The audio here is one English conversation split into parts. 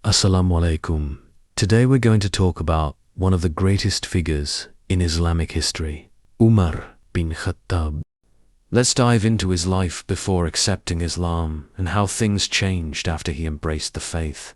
Assalamu alaikum. Today we're going to talk about one of the greatest figures in Islamic history, Umar bin Khattab. Let's dive into his life before accepting Islam and how things changed after he embraced the faith.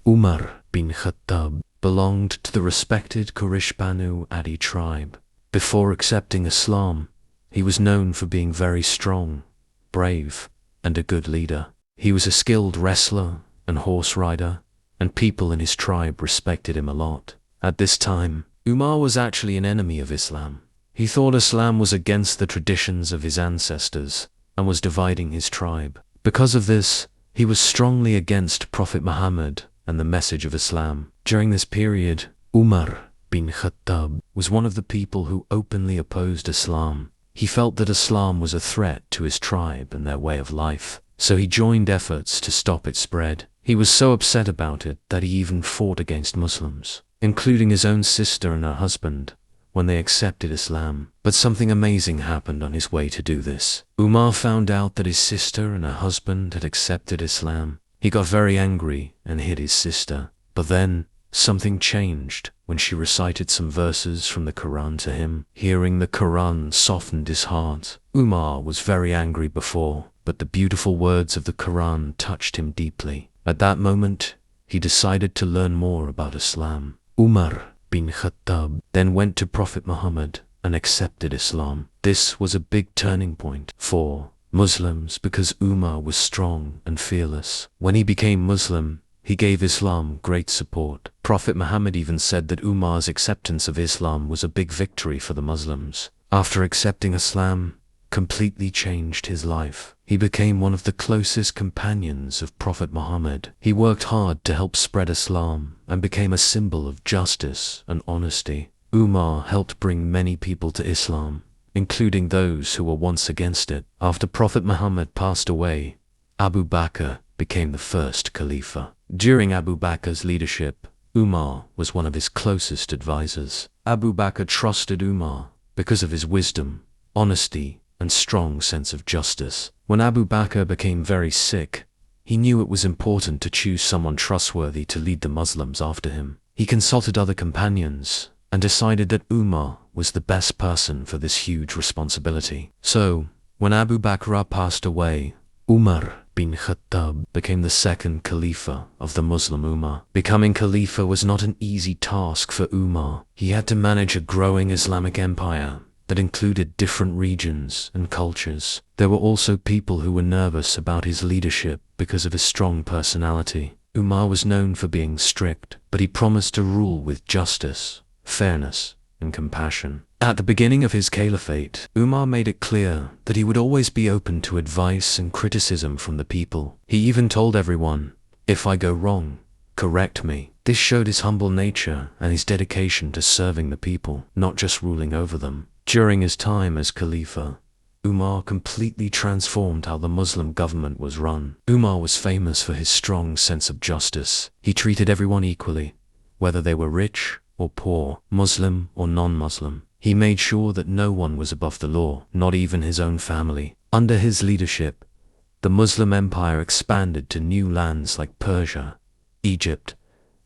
Umar bin Khattab belonged to the respected Quraysh Banu Adi tribe. Before accepting Islam, he was known for being very strong, brave, and a good leader. He was a skilled wrestler and horse rider, and people in his tribe respected him a lot. At this time, Umar was actually an enemy of Islam. He thought Islam was against the traditions of his ancestors and was dividing his tribe. Because of this, he was strongly against Prophet Muhammad and the message of Islam. During this period, Umar bin Khattab was one of the people who openly opposed Islam. He felt that Islam was a threat to his tribe and their way of life, so he joined efforts to stop its spread. He was so upset about it that he even fought against Muslims, including his own sister and her husband, when they accepted Islam. But something amazing happened on his way to do this. Umar found out that his sister and her husband had accepted Islam. He got very angry and hit his sister. But then, something changed when she recited some verses from the Quran to him. Hearing the Quran softened his heart. Umar was very angry before, but the beautiful words of the Quran touched him deeply. At that moment, he decided to learn more about Islam. Umar bin Khattab then went to Prophet Muhammad and accepted Islam. This was a big turning point for Muslims because Umar was strong and fearless. When he became Muslim, he gave Islam great support. Prophet Muhammad even said that Umar's acceptance of Islam was a big victory for the Muslims. After accepting Islam, completely changed his life. He became one of the closest companions of Prophet Muhammad. He worked hard to help spread Islam and became a symbol of justice and honesty. Umar helped bring many people to Islam, including those who were once against it. After Prophet Muhammad passed away, Abu Bakr became the first Khalifa. During Abu Bakr's leadership, Umar was one of his closest advisors. Abu Bakr trusted Umar because of his wisdom, honesty, and strong sense of justice. When Abu Bakr became very sick, he knew it was important to choose someone trustworthy to lead the Muslims after him. He consulted other companions and decided that Umar was the best person for this huge responsibility. So, when Abu Bakr passed away, Umar bin Khattab became the second Khalifa of the Muslim Ummah. Becoming Khalifa was not an easy task for Umar. He had to manage a growing Islamic empire that included different regions and cultures. There were also people who were nervous about his leadership because of his strong personality. Umar was known for being strict, but he promised to rule with justice, fairness, and compassion. At the beginning of his caliphate, Umar made it clear that he would always be open to advice and criticism from the people. He even told everyone, "If I go wrong, correct me." This showed his humble nature and his dedication to serving the people, not just ruling over them. During his time as Khalifa, Umar completely transformed how the Muslim government was run. Umar was famous for his strong sense of justice. He treated everyone equally, whether they were rich or poor, Muslim or non-Muslim. He made sure that no one was above the law, not even his own family. Under his leadership, the Muslim empire expanded to new lands like Persia, Egypt,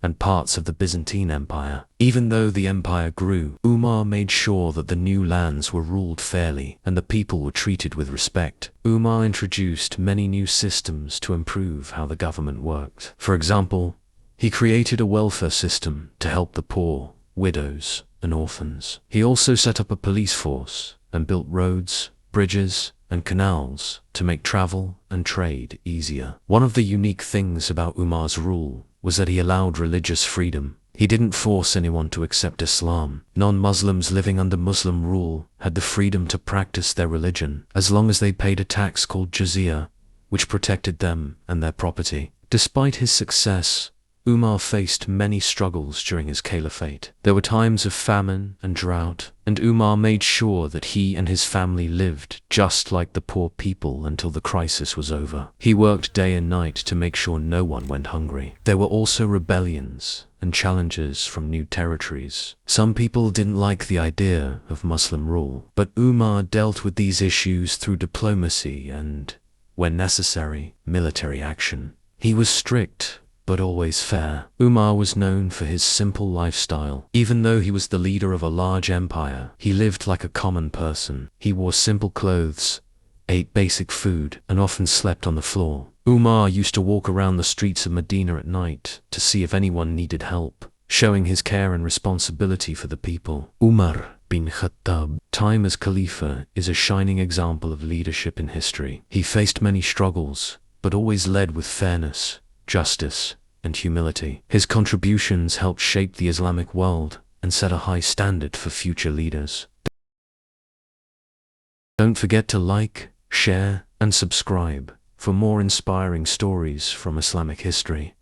and parts of the Byzantine Empire. Even though the empire grew, Umar made sure that the new lands were ruled fairly and the people were treated with respect. Umar introduced many new systems to improve how the government worked. For example, he created a welfare system to help the poor, widows, and orphans. He also set up a police force and built roads, bridges, and canals to make travel and trade easier. One of the unique things about Umar's rule was that he allowed religious freedom. He didn't force anyone to accept Islam. Non-Muslims living under Muslim rule had the freedom to practice their religion, as long as they paid a tax called jizya, which protected them and their property. Despite his success, Umar faced many struggles during his caliphate. There were times of famine and drought, and Umar made sure that he and his family lived just like the poor people until the crisis was over. He worked day and night to make sure no one went hungry. There were also rebellions and challenges from new territories. Some people didn't like the idea of Muslim rule, but Umar dealt with these issues through diplomacy and, when necessary, military action. He was strict, but always fair. Umar was known for his simple lifestyle. Even though he was the leader of a large empire, he lived like a common person. He wore simple clothes, ate basic food, and often slept on the floor. Umar used to walk around the streets of Medina at night to see if anyone needed help, showing his care and responsibility for the people. Umar bin Khattab, time as Khalifa, is a shining example of leadership in history. He faced many struggles, but always led with fairness, justice, and humility. His contributions helped shape the Islamic world and set a high standard for future leaders. Don't forget to like, share, and subscribe for more inspiring stories from Islamic history.